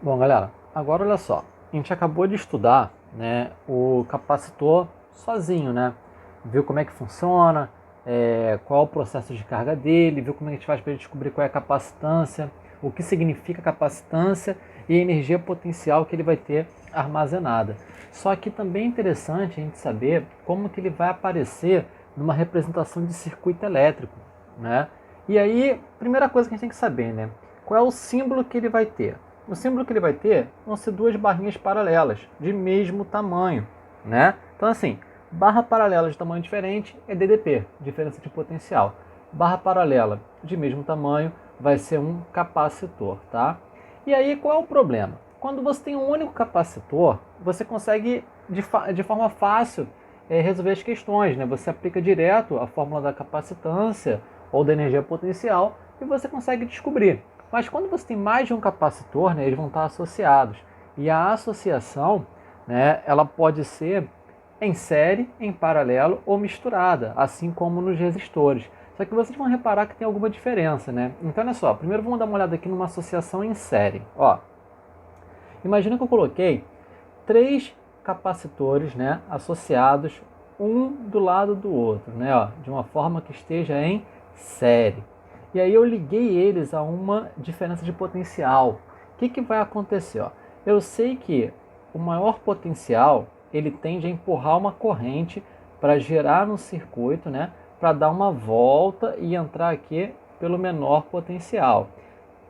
Bom, galera, agora olha só. A gente acabou de estudar, né, o capacitor sozinho, né? Viu como é que funciona, qual é o processo de carga dele, viu como é que a gente faz para descobrir qual é a capacitância, o que significa capacitância e a energia potencial que ele vai ter armazenada. Só que também é interessante a gente saber como que ele vai aparecer numa representação de circuito elétrico, né? E aí, primeira coisa que a gente tem que saber, né? Qual é o símbolo que ele vai ter? O símbolo que ele vai ter vão ser duas barrinhas paralelas, de mesmo tamanho, né? Então assim, barra paralela de tamanho diferente é DDP, diferença de potencial. Barra paralela de mesmo tamanho vai ser um capacitor, tá? E aí qual é o problema? Quando você tem um único capacitor, você consegue de forma fácil resolver as questões, né? Você aplica direto a fórmula da capacitância ou da energia potencial e você consegue descobrir. Mas quando você tem mais de um capacitor, né, eles vão estar associados. E a associação, né, ela pode ser em série, em paralelo ou misturada, assim como nos resistores. Só que vocês vão reparar que tem alguma diferença, né? Então, olha só, primeiro vamos dar uma olhada aqui numa associação em série. Ó, imagina que eu coloquei três capacitores, né, associados um do lado do outro, né, ó, de uma forma que esteja em série. E aí eu liguei eles a uma diferença de potencial. O que, que vai acontecer? Ó? Eu sei que o maior potencial ele tende a empurrar uma corrente para gerar no circuito, né, para dar uma volta e entrar aqui pelo menor potencial.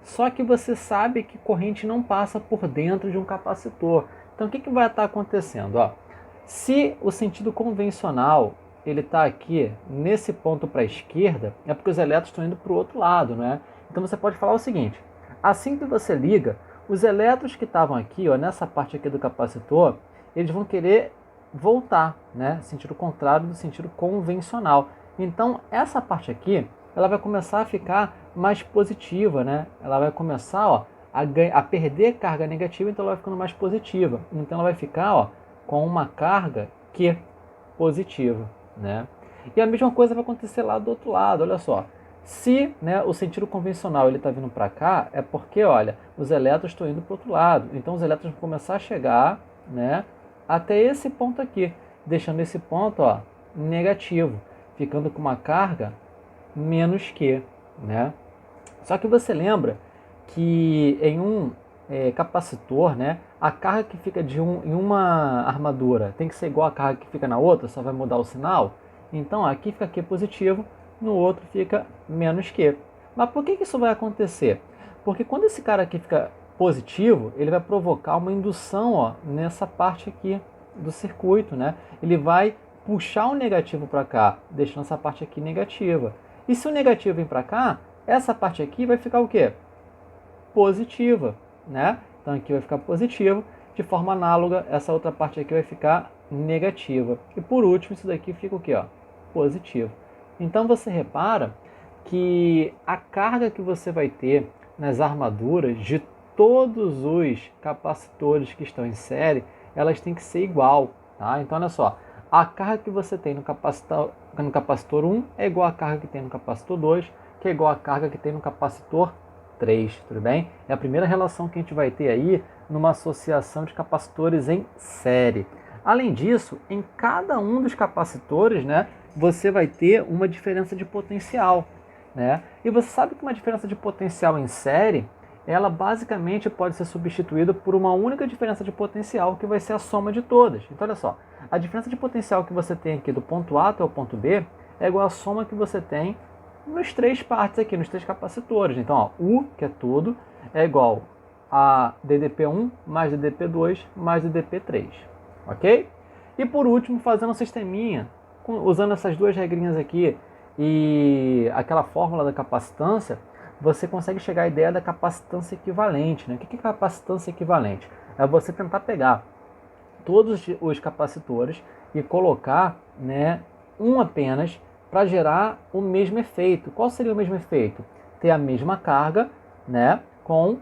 Só que você sabe que corrente não passa por dentro de um capacitor. Então o que, que vai estar acontecendo? Ó, se o sentido convencional ele está aqui nesse ponto para a esquerda, é porque os elétrons estão indo para o outro lado, né? Então você pode falar o seguinte: assim que você liga, os elétrons que estavam aqui, ó, nessa parte aqui do capacitor, eles vão querer voltar, né? Sentido contrário do sentido convencional. Então essa parte aqui, ela vai começar a ficar mais positiva, né? Ela vai começar, ó, a perder carga negativa, então ela vai ficando mais positiva. Então ela vai ficar, ó, com uma carga Q positiva, né? E a mesma coisa vai acontecer lá do outro lado, olha só. Se, né, o sentido convencional ele está vindo para cá, é porque, olha, os elétrons estão indo para o outro lado. Então os elétrons vão começar a chegar, né, até esse ponto aqui, deixando esse ponto, ó, negativo, ficando com uma carga menos Q, né? Só que você lembra que em um capacitor, né, a carga que fica em uma armadura tem que ser igual à carga que fica na outra, só vai mudar o sinal. Então aqui fica Q positivo, no outro fica menos Q. Mas por que isso vai acontecer? Porque quando esse cara aqui fica positivo, ele vai provocar uma indução, ó, nessa parte aqui do circuito, né? Ele vai puxar o negativo para cá, deixando essa parte aqui negativa. E se o negativo vir para cá, essa parte aqui vai ficar o quê? Positiva, né? Então aqui vai ficar positivo, de forma análoga, essa outra parte aqui vai ficar negativa. E por último, isso daqui fica o quê? Ó? Positivo. Então você repara que a carga que você vai ter nas armaduras de todos os capacitores que estão em série, elas têm que ser igual, tá? Então olha só, a carga que você tem no capacitor 1 é igual à carga que tem no capacitor 2, que é igual à carga que tem no capacitor 3, tudo bem? É a primeira relação que a gente vai ter aí numa associação de capacitores em série. Além disso, em cada um dos capacitores, né, você vai ter uma diferença de potencial, né? E você sabe que uma diferença de potencial em série, ela basicamente pode ser substituída por uma única diferença de potencial, que vai ser a soma de todas. Então, olha só, a diferença de potencial que você tem aqui do ponto A até o ponto B é igual à soma que você tem nos três partes aqui, nos três capacitores. Então, ó, U, que é tudo, é igual a DDP1 mais DDP2 mais DDP3, ok? E por último, fazendo um sisteminha, usando essas duas regrinhas aqui e aquela fórmula da capacitância, você consegue chegar à ideia da capacitância equivalente, né? O que é capacitância equivalente? É você tentar pegar todos os capacitores e colocar, né, um apenas para gerar o mesmo efeito. Qual seria o mesmo efeito? Ter a mesma carga, né, com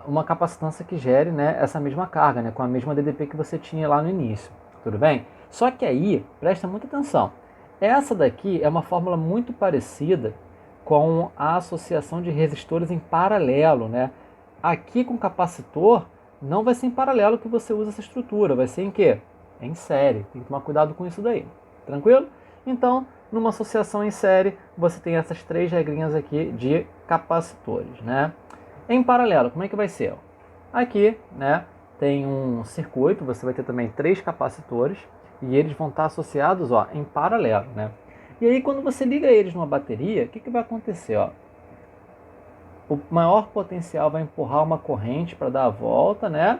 uma capacitância que gere, né, essa mesma carga, né, com a mesma DDP que você tinha lá no início. Tudo bem? Só que aí, presta muita atenção. Essa daqui é uma fórmula muito parecida com a associação de resistores em paralelo, né? Aqui com capacitor, não vai ser em paralelo que você usa essa estrutura, vai ser em quê? Em série. Tem que tomar cuidado com isso daí. Tranquilo? Então, numa associação em série, você tem essas 3 regrinhas aqui de capacitores, né? Em paralelo, como é que vai ser? Aqui, né, tem um circuito, você vai ter também 3 capacitores e eles vão estar associados, ó, em paralelo, né? E aí, quando você liga eles numa bateria, o que vai acontecer, ó? O maior potencial vai empurrar uma corrente para dar a volta, né?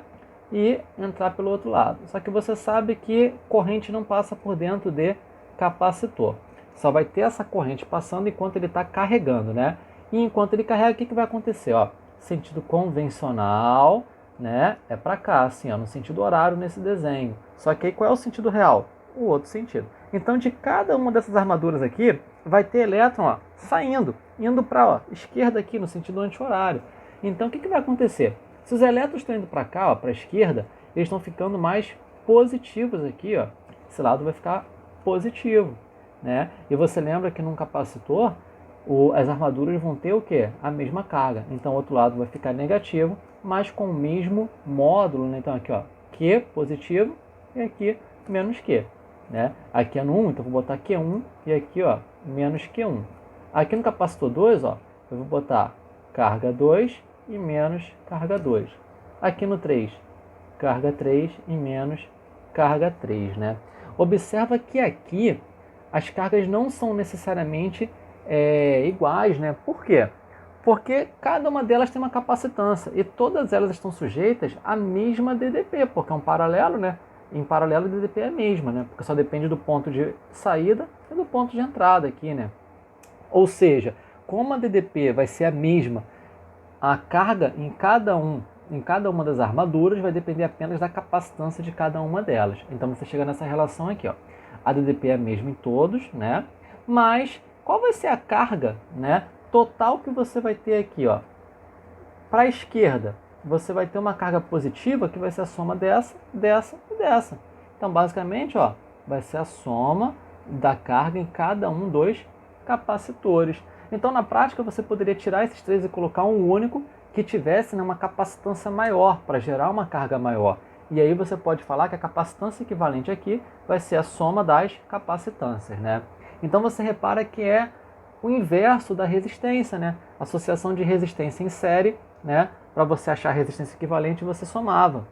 E entrar pelo outro lado. Só que você sabe que corrente não passa por dentro de capacitor. Só vai ter essa corrente passando enquanto ele está carregando, né? E enquanto ele carrega, o que vai acontecer? Ó, sentido convencional, né? É para cá, assim, ó, no sentido horário nesse desenho. Só que aí qual é o sentido real? O outro sentido. Então, de cada uma dessas armaduras aqui, vai ter elétron, ó, saindo, indo para a esquerda aqui, no sentido anti-horário. Então, o que vai acontecer? Se os elétrons estão indo para cá, para a esquerda, eles estão ficando mais positivos aqui, ó. Esse lado vai ficar positivo, né? E você lembra que num capacitor, as armaduras vão ter o quê? A mesma carga. Então, o outro lado vai ficar negativo, mas com o mesmo módulo, né? Então, aqui, ó, Q positivo e aqui menos Q, né? Aqui é no 1, então eu vou botar Q1 e aqui, ó, menos Q1. Aqui no capacitor 2, ó, eu vou botar carga 2 e menos carga 2. Aqui no 3, carga 3 e menos carga 3, né? Observa que aqui as cargas não são necessariamente iguais, né? Por quê? Porque cada uma delas tem uma capacitância e todas elas estão sujeitas à mesma DDP, porque é um paralelo, né? Em paralelo a DDP é a mesma, né? Porque só depende do ponto de saída e do ponto de entrada aqui, né? Ou seja, como a DDP vai ser a mesma, a carga em cada uma das armaduras vai depender apenas da capacitância de cada uma delas. Então você chega nessa relação aqui, ó. A DDP é a mesma em todos, né? Mas qual vai ser a carga, né, total que você vai ter aqui, ó? Para a esquerda, você vai ter uma carga positiva que vai ser a soma dessa, dessa e dessa. Então, basicamente, ó, vai ser a soma da carga em cada um dos capacitores. Então, na prática, você poderia tirar esses 3 e colocar um único que tivesse, né, uma capacitância maior, para gerar uma carga maior. E aí você pode falar que a capacitância equivalente aqui vai ser a soma das capacitâncias, né? Então, você repara que é o inverso da resistência, né? Associação de resistência em série, né? Para você achar a resistência equivalente, você somava.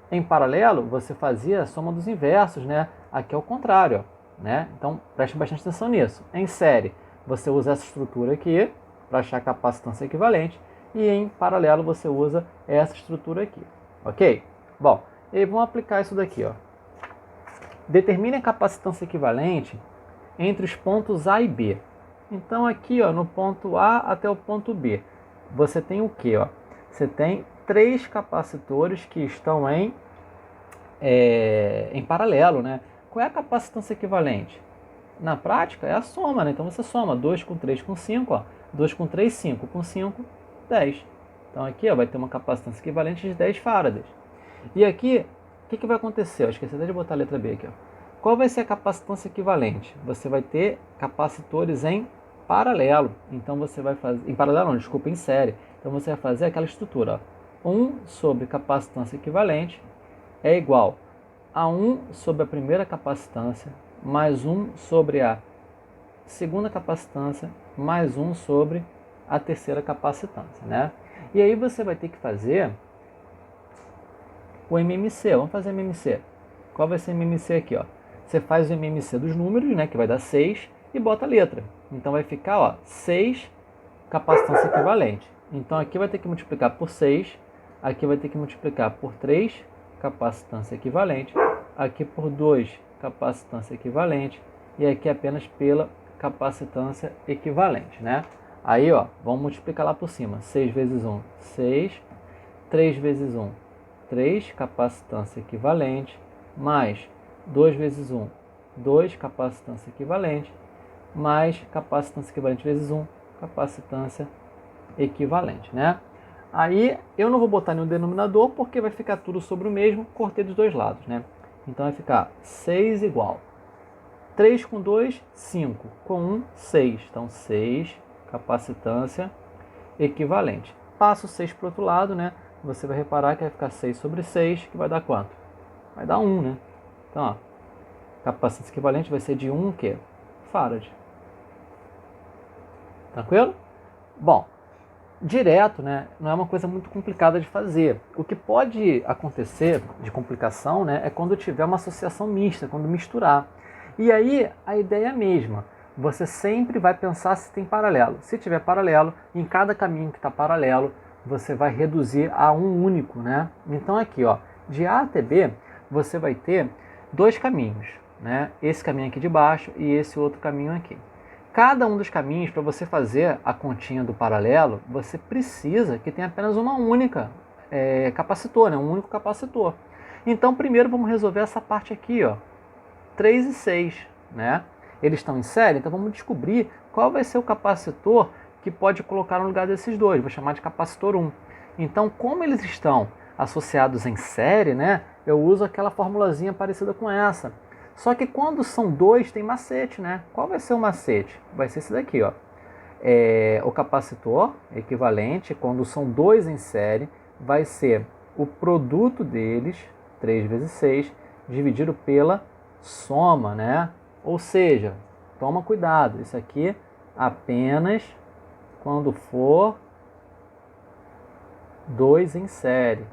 Em paralelo, você fazia a soma dos inversos, né? Aqui é o contrário, ó, né? Então, preste bastante atenção nisso. Em série, você usa essa estrutura aqui para achar a capacitância equivalente e em paralelo você usa essa estrutura aqui, ok? Bom, e aí vamos aplicar isso daqui, ó. Determine a capacitância equivalente entre os pontos A e B. Então aqui, ó, no ponto A até o ponto B, você tem o que, ó? Você tem 3 capacitores que estão em paralelo, né? Qual é a capacitância equivalente? Na prática é a soma, né? Então você soma 2 com 3 com 5, ó. 2 com 3, 5 com 5, 10. Então aqui, ó, vai ter uma capacitância equivalente de 10 farads. E aqui, o que vai acontecer? Eu esqueci até de botar a letra B aqui, ó. Qual vai ser a capacitância equivalente? Você vai ter capacitores em paralelo. Então você vai fazer, em paralelo não, desculpa, em série. Então você vai fazer aquela estrutura, ó. 1 sobre capacitância equivalente é igual a 1 sobre a primeira capacitância mais 1 sobre a segunda capacitância mais 1 sobre a terceira capacitância, né? E aí você vai ter que fazer o MMC. Vamos fazer MMC. Qual vai ser o MMC aqui, ó? Você faz o MMC dos números, né, que vai dar 6, e bota a letra. Então vai ficar, ó, 6 capacitância equivalente. Então aqui vai ter que multiplicar por 6, aqui vai ter que multiplicar por 3 capacitância equivalente, aqui por 2 capacitância equivalente e aqui apenas pela capacitância equivalente, né? Aí, ó, vamos multiplicar lá por cima. 6 vezes 1, 6. 3 vezes 1, 3 capacitância equivalente, mais 2 vezes 1, 2 capacitância equivalente, mais capacitância equivalente vezes 1, capacitância equivalente, né? Aí eu não vou botar nenhum denominador porque vai ficar tudo sobre o mesmo, cortei dos dois lados, né? Então vai ficar 6 igual 3 com 2, 5, com 1, 6. Então 6 capacitância equivalente. passa o 6 para o outro lado, né? Você vai reparar que vai ficar 6 sobre 6, que vai dar quanto? Vai dar 1, né? Então, ó, capacitância equivalente vai ser de 1 que? Farad. Tranquilo? Bom, direto, né, não é uma coisa muito complicada de fazer. O que pode acontecer de complicação, né, é quando tiver uma associação mista, quando misturar. E aí a ideia é a mesma. Você sempre vai pensar se tem paralelo. Se tiver paralelo, em cada caminho que está paralelo, você vai reduzir a um único, né? Então aqui, ó, de A até B, você vai ter dois caminhos, né? Esse caminho aqui de baixo e esse outro caminho aqui. Cada um dos caminhos, para você fazer a continha do paralelo, você precisa que tenha apenas uma única capacitor, né? Um único capacitor. Então, primeiro vamos resolver essa parte aqui, ó, 3 e 6, né? Eles estão em série, então vamos descobrir qual vai ser o capacitor que pode colocar no lugar desses dois. Vou chamar de capacitor 1. Então, como eles estão associados em série, né? Eu uso aquela formulazinha parecida com essa. Só que quando são dois, tem macete, né? Qual vai ser o macete? Vai ser esse daqui, ó. O capacitor equivalente, quando são dois em série, vai ser o produto deles, 3 vezes 6, dividido pela soma, né? Ou seja, toma cuidado, isso aqui apenas quando for 2 em série.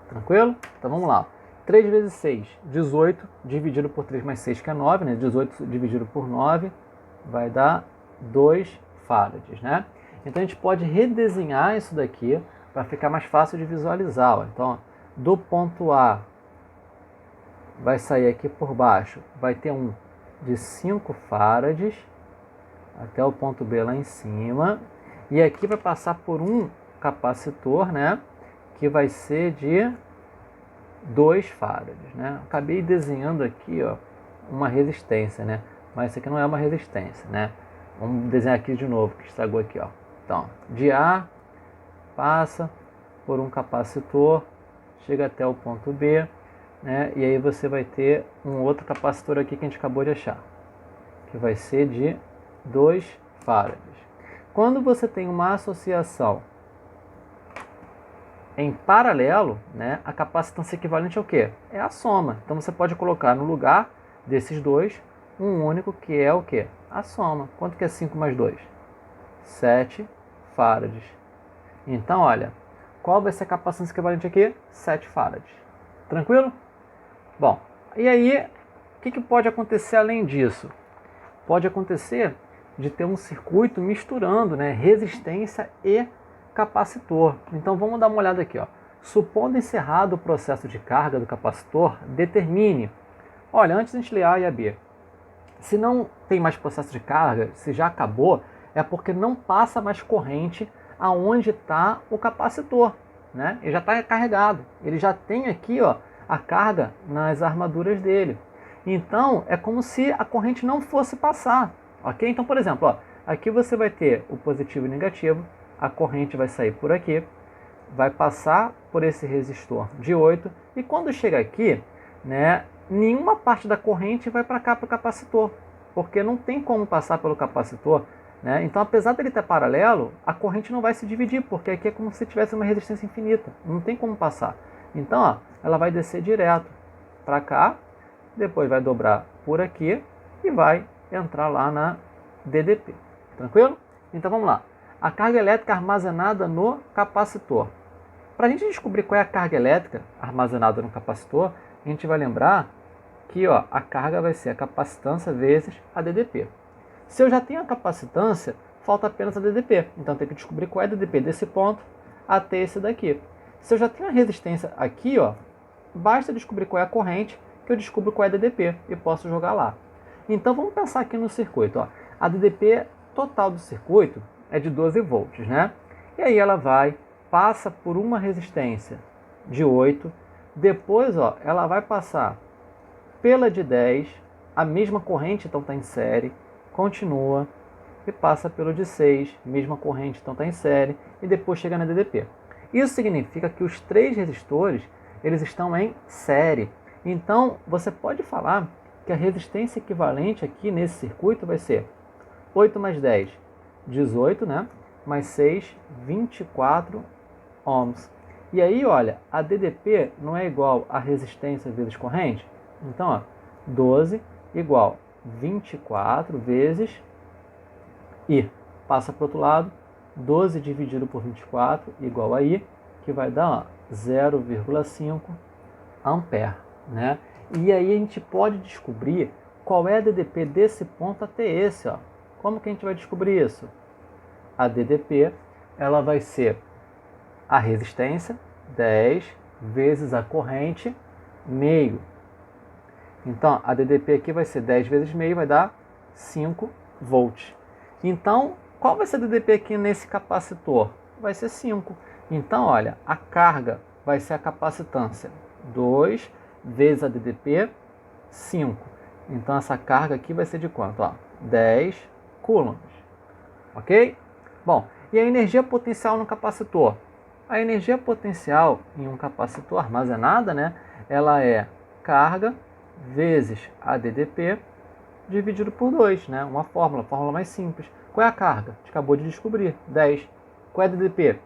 Tranquilo? Então vamos lá. 3 vezes 6, 18, dividido por 3 mais 6, que é 9, né? 18 dividido por 9 vai dar 2 farads, né? Então a gente pode redesenhar isso daqui para ficar mais fácil de visualizar. Ó. Então, do ponto A vai sair aqui por baixo, vai ter um de 5 farads até o ponto B lá em cima. E aqui vai passar por um capacitor, né? Que vai ser de 2 farads, né? Acabei desenhando aqui, ó, uma resistência, né? Mas isso aqui não é uma resistência, né? Vamos desenhar aqui de novo, que estragou aqui, ó. Então, de A, passa por um capacitor, chega até o ponto B, né? E aí você vai ter um outro capacitor aqui que a gente acabou de achar, que vai ser de 2 farads. Quando você tem uma associação em paralelo, né, a capacitância equivalente é o quê? É a soma. Então você pode colocar no lugar desses dois um único que é o quê? A soma. Quanto que é 5 mais 2? 7 farads. Então, olha, qual vai ser a capacitância equivalente aqui? 7 farads. Tranquilo? Bom, e aí, o que pode acontecer além disso? Pode acontecer de ter um circuito misturando, né, resistência e capacitor. Então vamos dar uma olhada aqui, ó. Supondo encerrado o processo de carga do capacitor, determine. Olha, antes a gente ler A e a B. Se não tem mais processo de carga, se já acabou, é porque não passa mais corrente aonde está o capacitor, né? Ele já está carregado. Ele já tem aqui, ó, a carga nas armaduras dele. Então é como se a corrente não fosse passar, ok? Então, por exemplo, ó, aqui você vai ter o positivo e o negativo. A corrente vai sair por aqui, vai passar por esse resistor de 8 e quando chega aqui, né, nenhuma parte da corrente vai para cá para o capacitor, porque não tem como passar pelo capacitor, né? Então, apesar dele ter paralelo, a corrente não vai se dividir, porque aqui é como se tivesse uma resistência infinita, não tem como passar. Então, ó, ela vai descer direto para cá, depois vai dobrar por aqui e vai entrar lá na DDP. Tranquilo? Então vamos lá. A carga elétrica armazenada no capacitor. Para a gente descobrir qual é a carga elétrica armazenada no capacitor, a gente vai lembrar que, ó, a carga vai ser a capacitância vezes a DDP. Se eu já tenho a capacitância, falta apenas a DDP. Então tem que descobrir qual é a DDP desse ponto até esse daqui. Se eu já tenho a resistência aqui, ó, basta descobrir qual é a corrente que eu descubro qual é a DDP e posso jogar lá. Então vamos pensar aqui no circuito. Ó. A DDP total do circuito é de 12 volts, né? E aí ela passa por uma resistência de 8, depois, ó, ela vai passar pela de 10, a mesma corrente, então está em série, continua e passa pelo de 6, mesma corrente, então está em série, e depois chega na DDP. Isso significa que os 3 resistores, eles estão em série. Então, você pode falar que a resistência equivalente aqui nesse circuito vai ser 8 mais 10, 18, né? Mais 6, 24 ohms. E aí, olha, a DDP não é igual a resistência vezes corrente? Então, ó, 12 igual 24 vezes I. Passa para o outro lado, 12 dividido por 24 igual a I, que vai dar 0,5 ampere, né? E aí a gente pode descobrir qual é a DDP desse ponto até esse, ó. Como que a gente vai descobrir isso? A DDP, ela vai ser a resistência, 10, vezes a corrente, meio. Então, a DDP aqui vai ser 10 vezes meio, vai dar 5 volts. Então, qual vai ser a DDP aqui nesse capacitor? Vai ser 5. Então, olha, a carga vai ser a capacitância. 2 vezes a DDP, 5. Então, essa carga aqui vai ser de quanto? Ó, 10 coulombs. Ok? Bom, e a energia potencial no capacitor? A energia potencial em um capacitor armazenada, né, ela é carga vezes a DDP dividido por 2, né? Uma fórmula mais simples. Qual é a carga? A gente acabou de descobrir, 10. Qual é a DDP?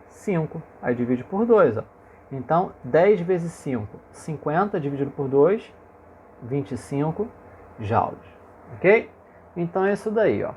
5. Aí divide por 2, ó. Então, 10 vezes 5, 50 dividido por 2, 25 joules. Ok? Então é isso daí, ó.